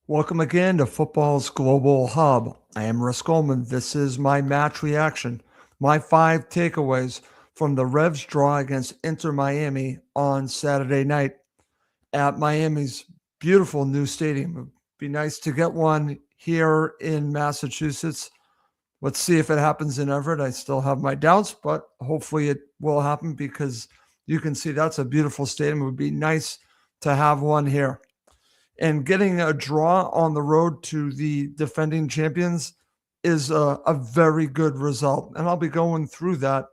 Welcome again to Football's Global Hub. I am Russ Goldman. This is my match reaction, my 5 takeaways from the Revs draw against Inter Miami on Saturday night at Miami's beautiful new stadium. It'd be nice to get one here in Massachusetts. Let's see if it happens in Everett. I still have my doubts, but hopefully it will happen because you can see that's a beautiful stadium. It would be nice to have one here. And getting a draw on the road to the defending champions is a very good result. And I'll be going through that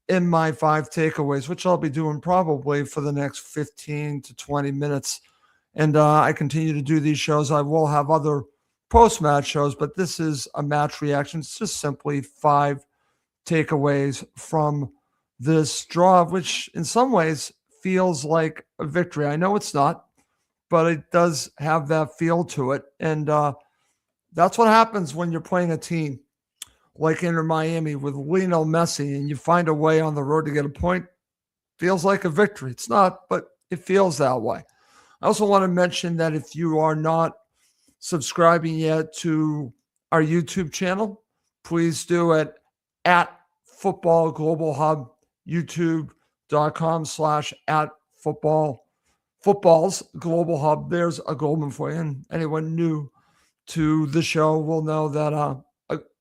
in my 5 takeaways, which I'll be doing probably for the next 15 to 20 minutes. And I continue to do these shows. I will have other post match shows, but this is a match reaction. It's just simply 5 takeaways from this draw, which in some ways feels like a victory. I know it's not, but it does have that feel to it. And that's what happens when you're playing a team like Inter Miami with Lionel Messi and you find a way on the road to get a point. Feels like a victory. It's not, but it feels that way. I also want to mention that if you are not subscribing yet to our YouTube channel, please do it at Football Global Hub, youtube.com/@football's Global Hub. There's a Goldman for you. And anyone new to the show will know that a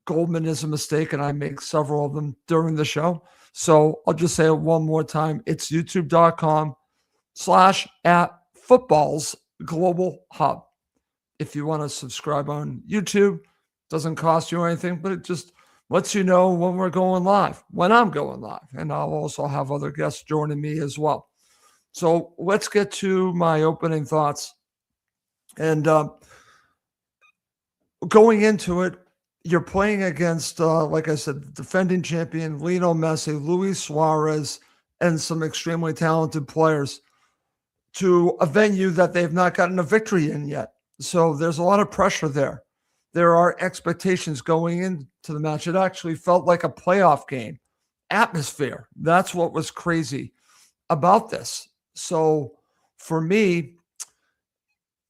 Goldman is a mistake, and I make several of them during the show. So I'll just say it one more time. It's youtube.com/@football's Global Hub. If you want to subscribe on YouTube, doesn't cost you anything, but it just lets you know when we're going live, when I'm going live. And I'll also have other guests joining me as well. So let's get to my opening thoughts. And going into it, you're playing against, like I said, the defending champion, Lionel Messi, Luis Suarez, and some extremely talented players to a venue that they've not gotten a victory in yet. So there's a lot of pressure there. There are expectations going into the match. It actually felt like a playoff game. Atmosphere. That's what was crazy about this. So for me,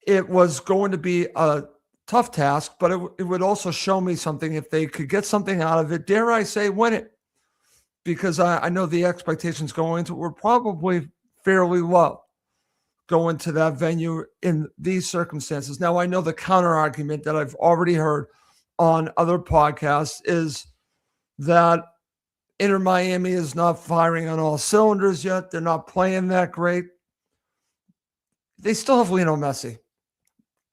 it was going to be a tough task, but it would also show me something if they could get something out of it. Dare I say, win it? Because I know the expectations going into it were probably fairly low going to that venue in these circumstances. Now, I know the counter argument that I've already heard on other podcasts is that Inter Miami is not firing on all cylinders yet. They're not playing that great. They still have Lionel Messi,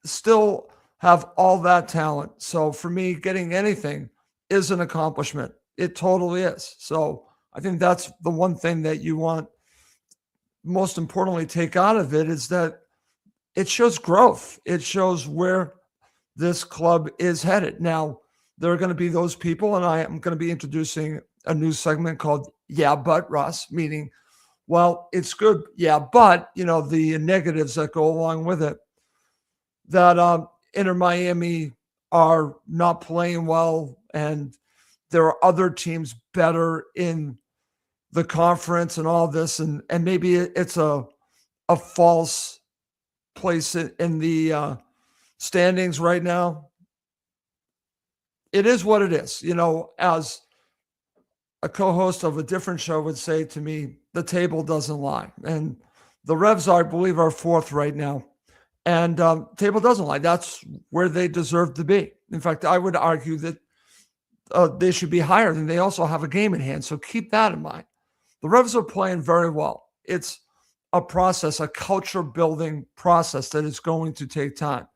still have all that talent. So for me, getting anything is an accomplishment. It totally is. So I think that's the one thing that you want, most importantly, take out of it is that it shows growth. It shows where this club is headed. Now, there are going to be those people, and I am going to be introducing a new segment called Yeah, But Russ, meaning, well, it's good. Yeah, but, the negatives that go along with it, that Inter Miami are not playing well, and there are other teams better in the conference and all this, and maybe it's a false place in the standings right now. It is what it is. As a co-host of a different show would say to me, the table doesn't lie. And the Revs, I believe, are fourth right now. And table doesn't lie. That's where they deserve to be. In fact, I would argue that they should be higher, and they also have a game in hand. So keep that in mind. The Revs are playing very well. It's a process, a culture-building process that is going to take time.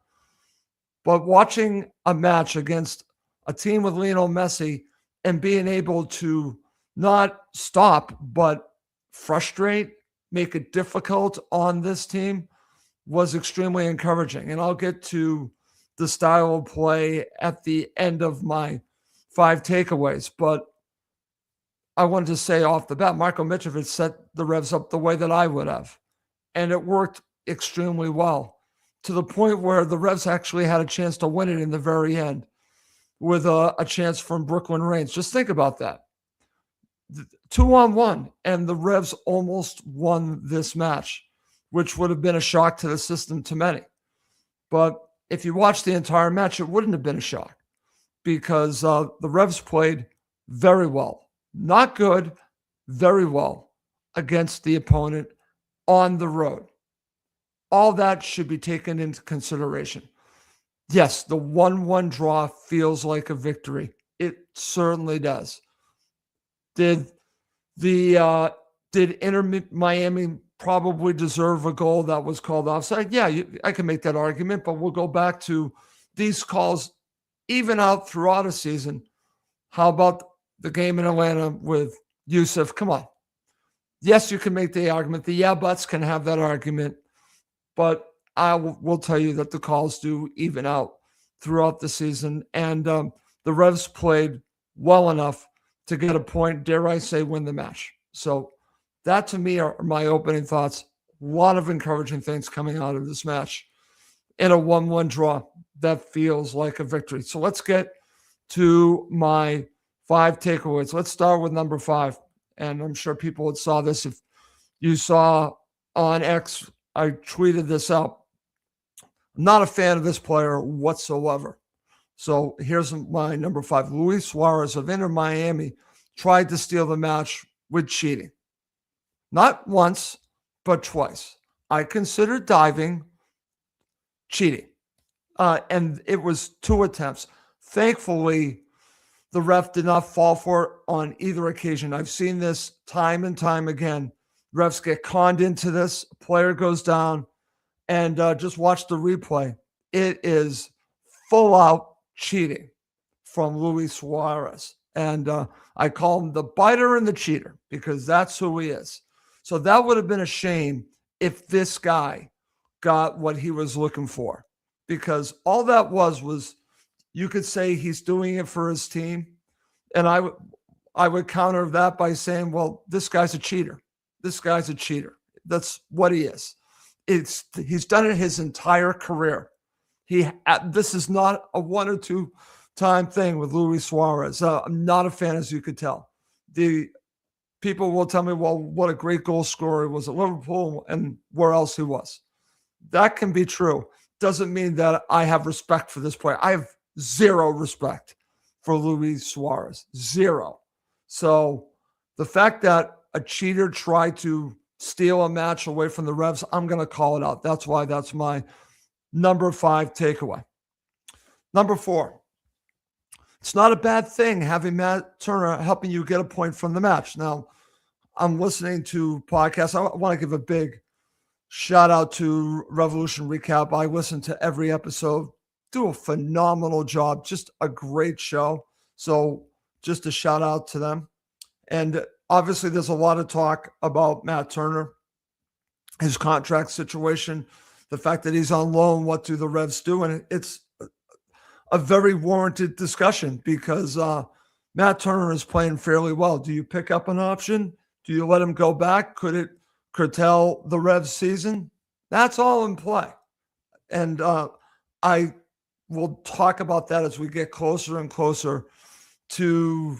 But watching a match against a team with Lionel Messi and being able to not stop, but frustrate, make it difficult on this team was extremely encouraging. And I'll get to the style of play at the end of my 5 takeaways. But I wanted to say off the bat, Marko Mitrovic set the Revs up the way that I would have. And it worked extremely well to the point where the Revs actually had a chance to win it in the very end with a chance from Brooklyn Reigns. Just think about that. 2-on-1, and the Revs almost won this match, which would have been a shock to the system to many. But if you watch the entire match, it wouldn't have been a shock because the Revs played very well. Not good, very well against the opponent on the road. All that should be taken into consideration. Yes, the 1-1 draw feels like a victory. It certainly does. Did Inter Miami probably deserve a goal that was called offside? Yeah, I can make that argument, but we'll go back to these calls even out throughout a season. How about the game in Atlanta with Yusuf? Come on. Yes, you can make the argument. The yeah buts can have that argument, but I will tell you that the calls do even out throughout the season, and the Revs played well enough to get a point, dare I say, win the match. So that to me are my opening thoughts. A lot of encouraging things coming out of this match in a 1-1 draw that feels like a victory. So let's get to my 5 takeaways. Let's start with number 5. And I'm sure people had saw this. If you saw on X, I tweeted this out. I'm not a fan of this player whatsoever. So here's my number 5. Luis Suarez of Inter Miami tried to steal the match with cheating. Not once, but twice. I consider diving cheating. And it was 2 attempts. Thankfully, the ref did not fall for it on either occasion. I've seen this time and time again. Refs get conned into this. A player goes down, and just watch the replay. It is full out cheating from Luis Suarez. And I call him the biter and the cheater because that's who he is. So that would have been a shame if this guy got what he was looking for, because all that was you could say he's doing it for his team. And I would counter that by saying, well, this guy's a cheater. This guy's a cheater. That's what he is. He's done it his entire career. This is not a 1 or 2 time thing with Luis Suarez. I'm not a fan, as you could tell. The people will tell me, well, what a great goal scorer he was at Liverpool and where else he was. That can be true. Doesn't mean that I have respect for this player. I have zero respect for Luis Suarez. Zero. So the fact that a cheater tried to steal a match away from the Revs, I'm going to call it out. That's why that's my number 5 takeaway. Number 4, it's not a bad thing having Matt Turner helping you get a point from the match. Now, I'm listening to podcasts. I want to give a big shout out to Revolution Recap. I listen to every episode. Do a phenomenal job. Just a great show. So just a shout out to them. And obviously there's a lot of talk about Matt Turner, his contract situation, the fact that he's on loan, what do the Revs do? And it's a very warranted discussion because Matt Turner is playing fairly well. Do you pick up an option? Do you let him go back? Could it curtail the Revs season? That's all in play. And I will talk about that as we get closer and closer to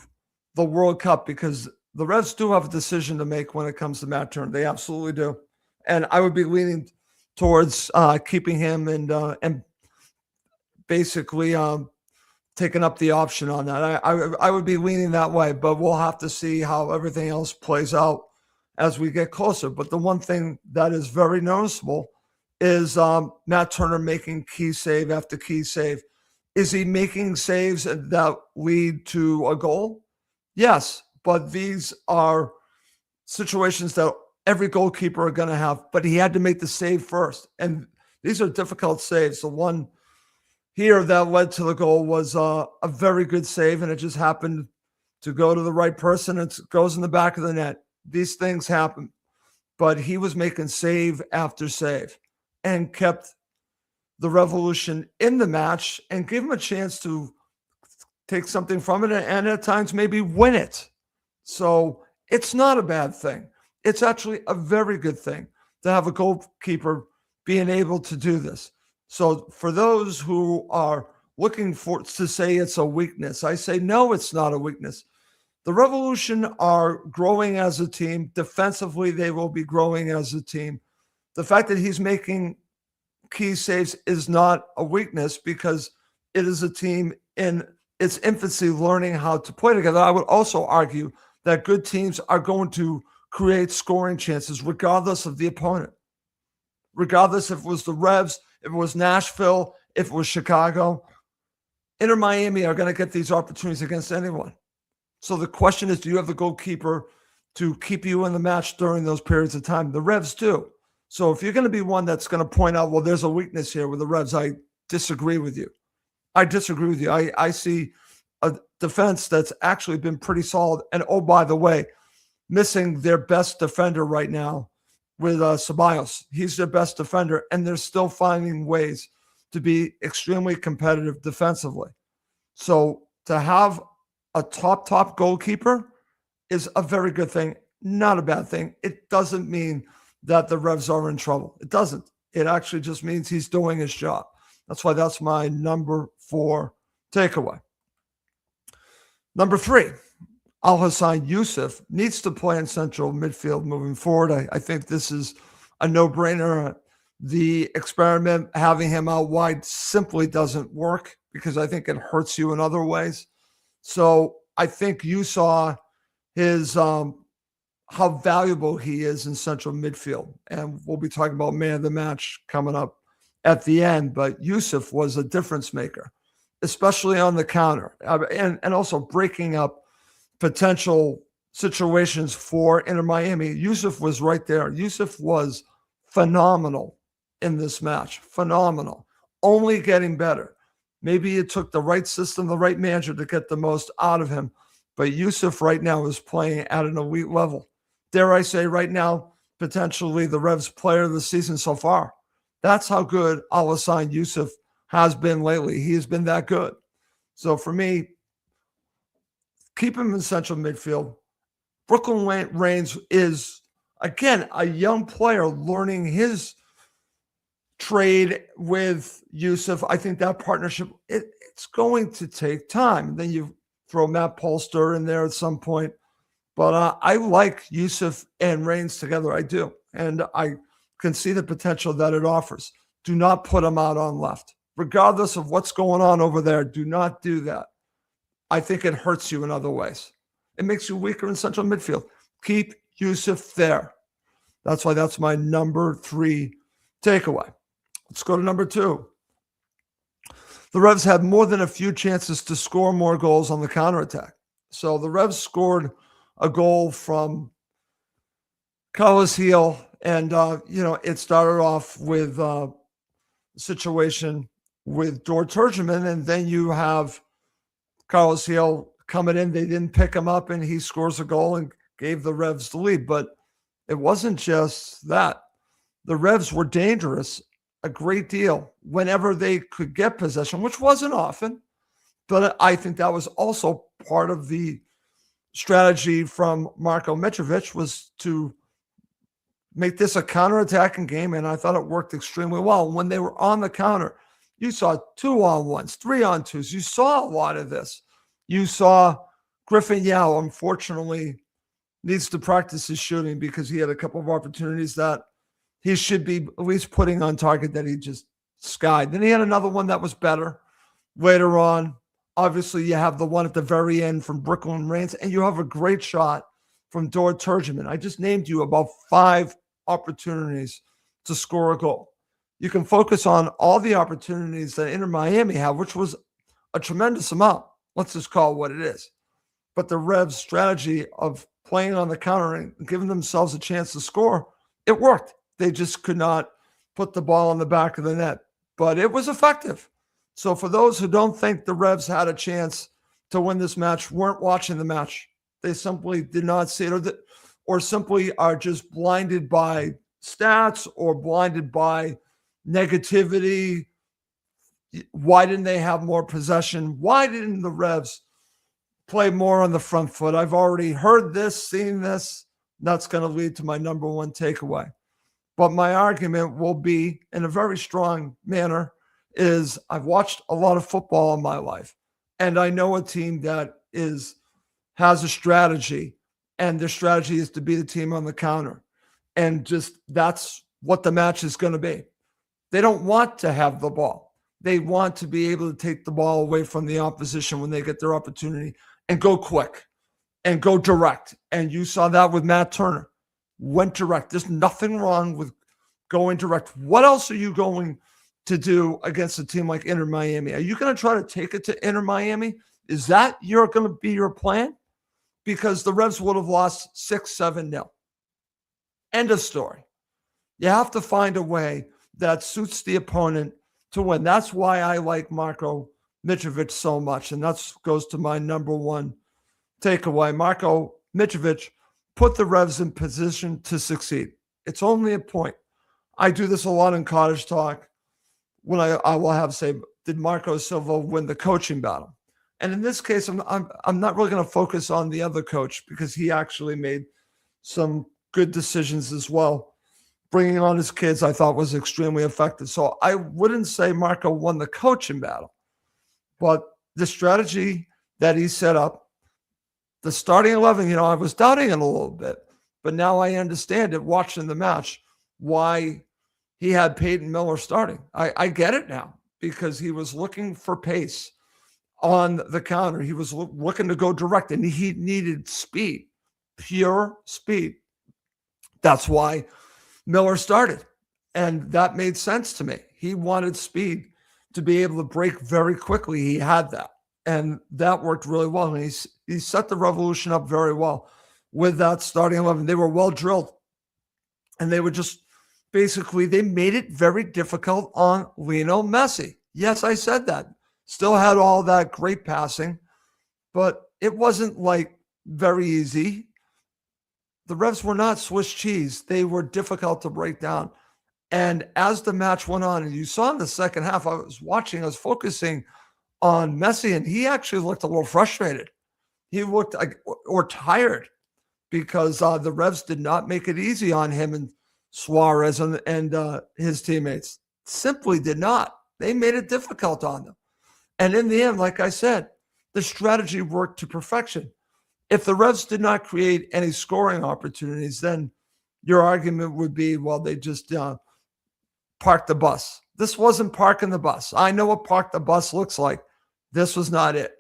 the World Cup, because the Revs do have a decision to make when it comes to Matt Turner. They absolutely do. And I would be leaning towards keeping him and basically taking up the option on that. I would be leaning that way, but we'll have to see how everything else plays out as we get closer. But the one thing that is very noticeable is Matt Turner making key save after key save. Is he making saves that lead to a goal? Yes, but these are situations that every goalkeeper are going to have, but he had to make the save first. And these are difficult saves. The one here that led to the goal was a very good save, and it just happened to go to the right person. It goes in the back of the net. These things happen. But he was making save after save and kept the Revolution in the match and gave him a chance to take something from it and at times maybe win it. So it's not a bad thing. It's actually a very good thing to have a goalkeeper being able to do this. So for those who are looking to say it's a weakness, I say, no, it's not a weakness. The Revolution are growing as a team. Defensively, they will be growing as a team. The fact that he's making key saves is not a weakness because it is a team in its infancy learning how to play together. I would also argue that good teams are going to create scoring chances regardless of the opponent. Regardless if it was the Revs, if it was Nashville, if it was Chicago, Inter Miami are going to get these opportunities against anyone. So the question is, do you have the goalkeeper to keep you in the match during those periods of time? The Revs do. So if you're going to be one that's going to point out, well, there's a weakness here with the Revs, I disagree with you. I see a defense that's actually been pretty solid. And oh, by the way, missing their best defender right now with Ceballos. He's their best defender, and they're still finding ways to be extremely competitive defensively. So to have a top goalkeeper is a very good thing, not a bad thing. It doesn't mean that the Revs are in trouble. It doesn't. It actually just means he's doing his job. That's why that's my number 4 takeaway. Number 3, Al-Hassan Yusuf needs to play in central midfield moving forward. I think this is a no-brainer. The experiment having him out wide simply doesn't work because I think it hurts you in other ways. So I think you saw his how valuable he is in central midfield. And we'll be talking about man of the match coming up at the end. But Yusuf was a difference maker, especially on the counter and also breaking up potential situations for Inter Miami. Yusuf was right there. Yusuf was phenomenal in this match. Phenomenal. Only getting better. Maybe it took the right system, the right manager to get the most out of him. But Yusuf right now is playing at an elite level. Dare I say right now, potentially the Revs player of the season so far. That's how good Al-Hassan Yusuf has been lately. He has been that good. So for me, keep him in central midfield. Brooklyn Reigns is, again, a young player learning his trade with Yusuf. I think that partnership, it's going to take time. And then you throw Matt Polster in there at some point. But I like Yusuf and Reigns together. I do. And I can see the potential that it offers. Do not put him out on left. Regardless of what's going on over there, do not do that. I think it hurts you in other ways. It makes you weaker in central midfield. Keep Yusuf there. That's why that's my number 3 takeaway. Let's go to number 2. The Revs had more than a few chances to score more goals on the counterattack. So the Revs scored a goal from Carlos Heel, and it started off with a situation with Dort Turgeman, and then you have Carlos Heel coming in. They didn't pick him up, and he scores a goal and gave the Revs the lead. But it wasn't just that. The Revs were dangerous a great deal whenever they could get possession, which wasn't often. But I think that was also part of the strategy from Marko Mitrovic, was to make this a counterattacking game, and I thought it worked extremely well. When they were on the counter, you saw 2-on-1s, 3-on-2s. You saw a lot of this. You saw Griffin Yao, unfortunately, needs to practice his shooting because he had a couple of opportunities that he should be at least putting on target that he just skied. Then he had another one that was better later on. Obviously, you have the one at the very end from Brooklyn Reigns, and you have a great shot from Dort Turgeman. I just named you about 5 opportunities to score a goal. You can focus on all the opportunities that Inter Miami had, which was a tremendous amount. Let's just call it what it is. But the Revs' strategy of playing on the counter and giving themselves a chance to score, it worked. They just could not put the ball in the back of the net. But it was effective. So for those who don't think the Revs had a chance to win this match, weren't watching the match. They simply did not see it, or simply are just blinded by stats or blinded by negativity. Why didn't they have more possession? Why didn't the Revs play more on the front foot? I've already heard this, seen this. That's going to lead to my number 1 takeaway. But my argument will be, in a very strong manner, is I've watched a lot of football in my life, and I know a team that has a strategy, and their strategy is to be the team on the counter. And just that's what the match is going to be. They don't want to have the ball. They want to be able to take the ball away from the opposition when they get their opportunity and go quick and go direct. And you saw that with Matt Turner. Went direct. There's nothing wrong with going direct. What else are you going to do against a team like Inter Miami? Are you going to try to take it to Inter Miami? Is that going to be your plan? Because the Revs would have lost 6-7-0. End of story. You have to find a way that suits the opponent to win. That's why I like Marko Mitrovic so much. And that goes to my number one takeaway. Marko Mitrovic put the Revs in position to succeed. It's only a point. I do this a lot in Cottage Talk when I will have say, did Marco Silva win the coaching battle? And in this case, I'm not really going to focus on the other coach because he actually made some good decisions as well. Bringing on his kids, I thought was extremely effective. So I wouldn't say Marco won the coaching battle, but the strategy that he set up, the starting 11, I was doubting it a little bit, but now I understand it watching the match, why he had Peyton Miller starting. I get it now because he was looking for pace on the counter. He was looking to go direct, and he needed speed, pure speed. That's why Miller started, and that made sense to me. He wanted speed to be able to break very quickly. He had that, and that worked really well. And he set the Revolution up very well with that starting 11. They were well drilled, and they were just basically, they made it very difficult on Lionel Messi. Yes, I said that. Still had all that great passing, but it wasn't like very easy. The Revs were not Swiss cheese. They were difficult to break down. And as the match went on, and you saw in the second half, I was focusing on Messi, and he actually looked a little frustrated. He looked like, or tired, because the Revs did not make it easy on him and Suarez and his teammates. Simply did not. They made it difficult on them. And in the end, like I said, the strategy worked to perfection. If the Revs did not create any scoring opportunities, then your argument would be, well, they just parked the bus. This wasn't parking the bus. I know what park the bus looks like. This was not it.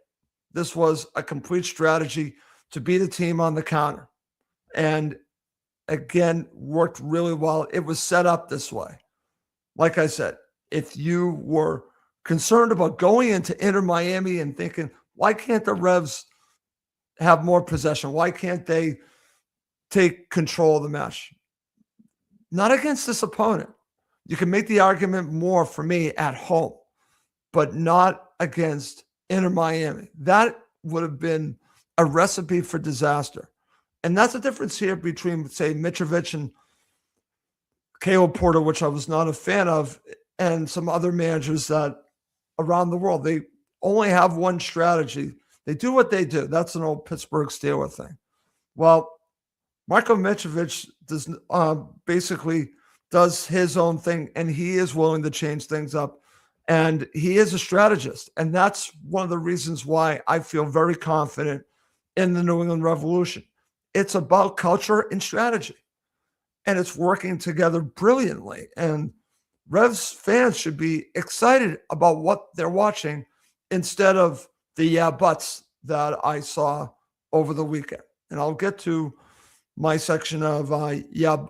This was a complete strategy to beat a team on the counter. And again, worked really well. It was set up this way. Like I said, if you were concerned about going into Inter Miami and thinking, why can't the Revs have more possession? Why can't they take control of the match? Not against this opponent. You can make the argument more for me at home, but not against Inter Miami. That would have been a recipe for disaster. And that's the difference here between, say, Mitrovic and Caleb Porter, which I was not a fan of, and some other managers that around the world, they only have one strategy. They do what they do. That's an old Pittsburgh Steelers thing. Well, Marko Mitrovic basically does his own thing, and he is willing to change things up. And he is a strategist. And that's one of the reasons why I feel very confident in the New England Revolution. It's about culture and strategy, and it's working together brilliantly. And Revs fans should be excited about what they're watching instead of the yeah buts that I saw over the weekend. And I'll get to my section of yeah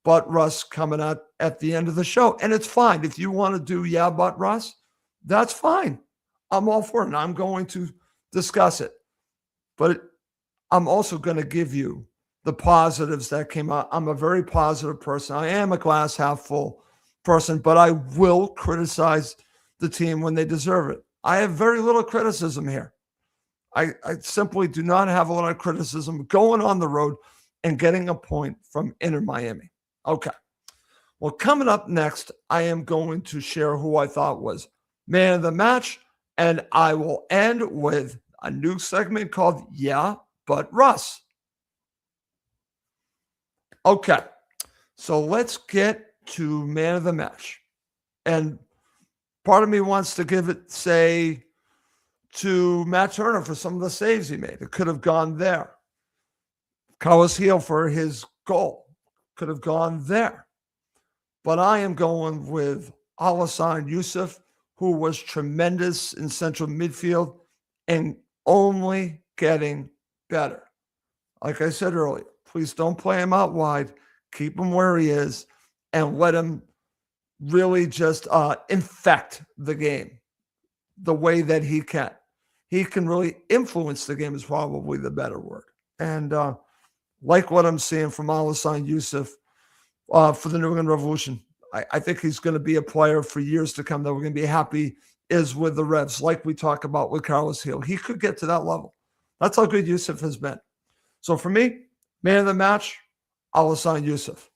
but Russ coming out at the end of the show. And it's fine. If you want to do yeah but Russ, that's fine. I'm all for it, and I'm going to discuss it. But I'm also going to give you the positives that came out. I'm a very positive person. I am a glass half full person, but I will criticize the team when they deserve it. I have very little criticism here. I simply do not have a lot of criticism going on the road and getting a point from Inter Miami. Okay. Well, coming up next, I am going to share who I thought was man of the match, and I will end with a new segment called Yeah, But Russ. Okay, so let's get to man of the match. And part of me wants to give it, say, to Matt Turner for some of the saves he made. It could have gone there. Carlos Gil for his goal could have gone there. But I am going with Alassane Youssef, who was tremendous in central midfield and only getting better. Like I said earlier, please don't play him out wide. Keep him where he is and let him really just infect the game the way that he can. He can really influence the game is probably the better word. And like what I'm seeing from Alassane Youssef for the New England Revolution. I think he's going to be a player for years to come that we're going to be happy is with the Revs, like we talk about with Carlos Hill. He could get to that level. That's how good Youssef has been. So for me, man of the match, Alassane Youssef.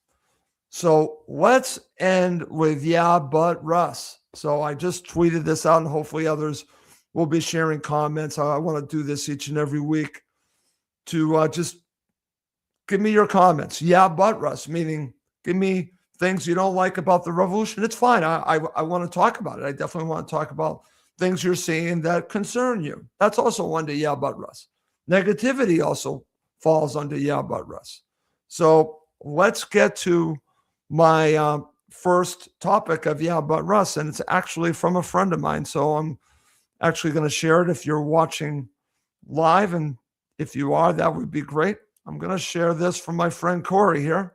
So let's end with yeah, but Russ. So I just tweeted this out, and hopefully others will be sharing comments. I want to do this each and every week to just give me your comments. Yeah, but Russ, meaning give me things you don't like about the Revolution. It's fine. I want to talk about it. I definitely want to talk about things you're seeing that concern you. That's also under yeah, but Russ. Negativity also falls under yeah, but Russ. So let's get to my first topic of yeah, but Russ, and it's actually from a friend of mine. So I'm actually going to share it if you're watching live, and if you are, that would be great. I'm going to share this from my friend Corey here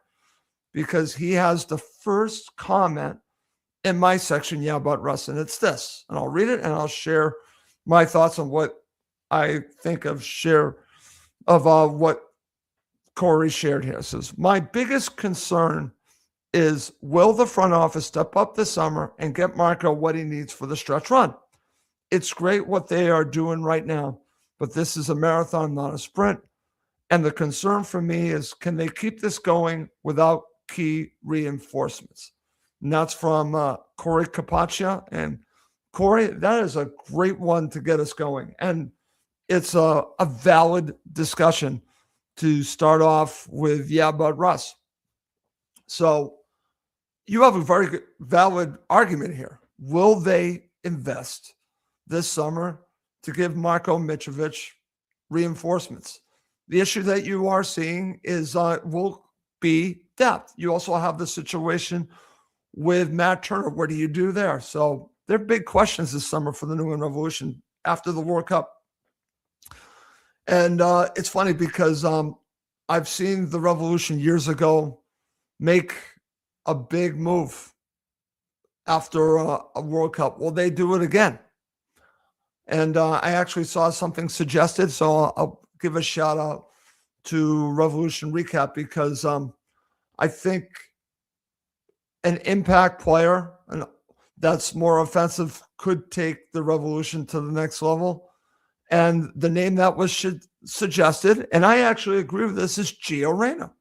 because he has the first comment in my section, yeah, but Russ, and it's this. And I'll read it and I'll share my thoughts on what I think of what Corey shared here. It says, my biggest concern is will the front office step up this summer and get Marco what he needs for the stretch run? It's great what they are doing right now, but this is a marathon, not a sprint. And the concern for me is, can they keep this going without key reinforcements? And that's from Corey Capaccia. And Corey, that is a great one to get us going. And it's a valid discussion to start off with, yeah, but Russ. So you have a very good, valid argument here. Will they invest this summer to give Marko Mitrovic reinforcements? The issue that you are seeing is will be depth. You also have the situation with Matt Turner. What do you do there? So there are big questions this summer for the New England Revolution after the World Cup. And it's funny because I've seen the Revolution years ago make a big move after a World Cup. Will they do it again? And I actually saw something suggested, so I'll give a shout out to Revolution Recap because I think an impact player that's more offensive could take the Revolution to the next level. And the name that was suggested, and I actually agree with this, is Gio Reyna.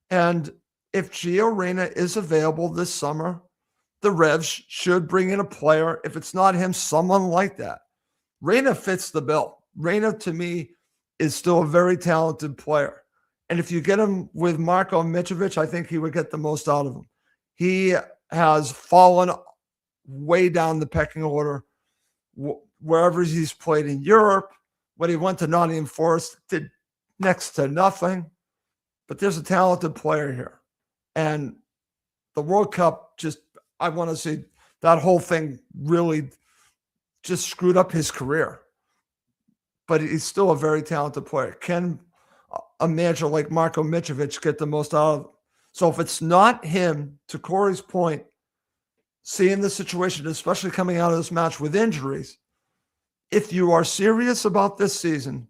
And if Gio Reyna is available this summer, the Revs should bring in a player. If it's not him, someone like that. Reyna fits the bill. Reyna, to me, is still a very talented player. And if you get him with Marko Mitrovic, I think he would get the most out of him. He has fallen way down the pecking order wherever he's played in Europe. When he went to Nottingham Forest, did next to nothing. But there's a talented player here. And the World Cup I want to say that whole thing really just screwed up his career. But he's still a very talented player. Can a manager like Marko Mitrovic get the most out of him? So if it's not him, to Corey's point, seeing the situation, especially coming out of this match with injuries, if you are serious about this season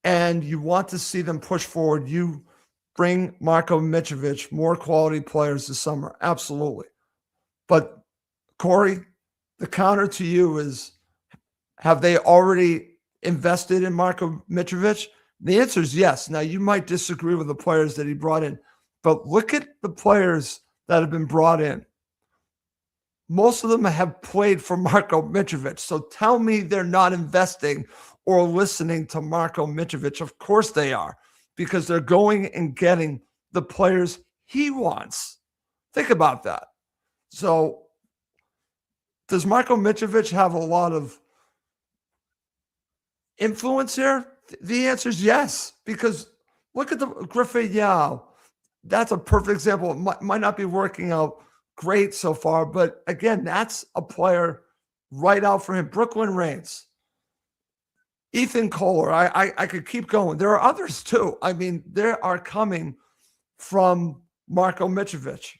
and you want to see them push forward, you bring Marko Mitrovic more quality players this summer. Absolutely. But Corey, the counter to you is, have they already invested in Marko Mitrovic? The answer is yes. Now, you might disagree with the players that he brought in, but look at the players that have been brought in. Most of them have played for Marko Mitrovic. So tell me they're not investing or listening to Marko Mitrovic. Of course they are, because they're going and getting the players he wants. Think about that. So does Marko Mitrovic have a lot of influence here? The answer is yes, because look at the Griffith Yao. That's a perfect example. It might not be working out great so far. But again, that's a player right out for him. Brooklyn Reigns, Ethan Kohler. I could keep going. There are others too. I mean, there are coming from Marko Mitrovic,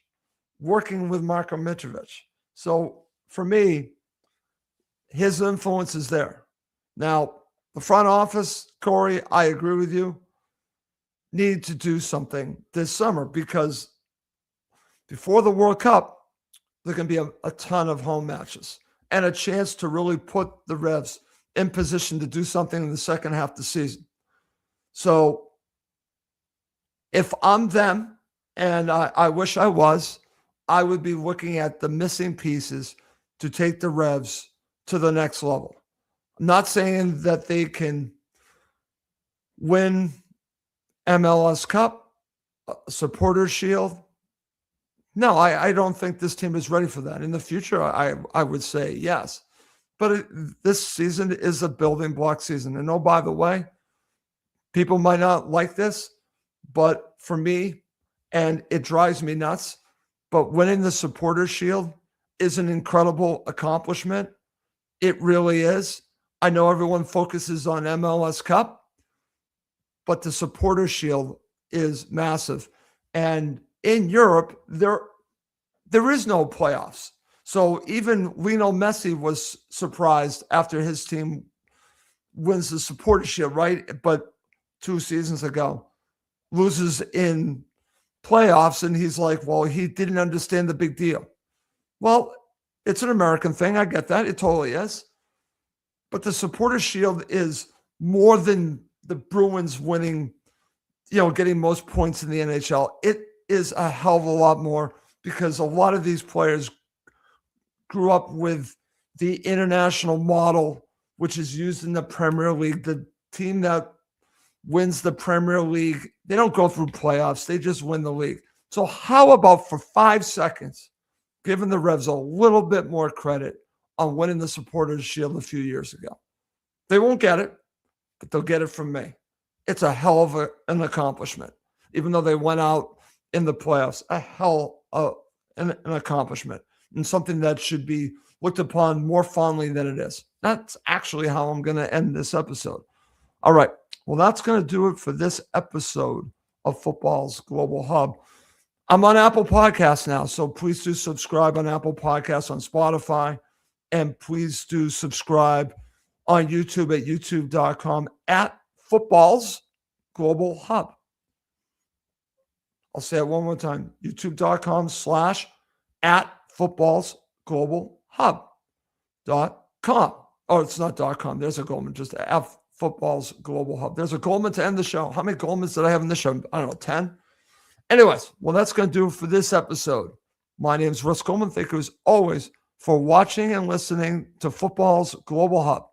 working with Marko Mitrovic. So for me, his influence is there. Now, the front office, Corey, I agree with you, need to do something this summer because before the World Cup, there can be a ton of home matches and a chance to really put the Revs in position to do something in the second half of the season. So if I'm them, and I wish I was, I would be looking at the missing pieces to take the Revs to the next level. I'm not saying that they can win MLS Cup, Supporters Shield. No, I don't think this team is ready for that. In the future, I would say yes. But this season is a building block season. And oh, by the way, people might not like this, but for me, and it drives me nuts, but winning the Supporters Shield is an incredible accomplishment. It really is. I know everyone focuses on MLS Cup, but the Supporters Shield is massive. And in Europe, there is no playoffs. So even Lionel Messi was surprised after his team wins the Supporters Shield, right? But 2 seasons ago, loses in playoffs, and he's like, well, he didn't understand the big deal. Well, it's an American thing. I get that. It totally is. But the Supporters Shield is more than the Bruins winning, getting most points in the NHL. It is a hell of a lot more because a lot of these players grew up with the international model, which is used in the Premier League. The team that wins the Premier League, they don't go through playoffs. They just win the league. So how about for 5 seconds, giving the Revs a little bit more credit on winning the Supporters Shield a few years ago? They won't get it, but they'll get it from me. It's a hell of an accomplishment, even though they went out in the playoffs. A hell of an accomplishment, and something that should be looked upon more fondly than it is. That's actually how I'm going to end this episode. All right. Well, that's going to do it for this episode of Football's Global Hub. I'm on Apple Podcasts now, so please do subscribe on Apple Podcasts, on Spotify, and please do subscribe on YouTube at youtube.com at Football's Global Hub. I'll say it one more time, youtube.com/at Football's Global Hub.com. Oh, it's not .com. There's a Goldman, just F Football's Global Hub. There's a Goldman to end the show. How many Goldmans did I have in this show? I don't know, 10? Anyways, well, that's going to do it for this episode. My name is Russ Goldman. Thank you as always for watching and listening to Football's Global Hub.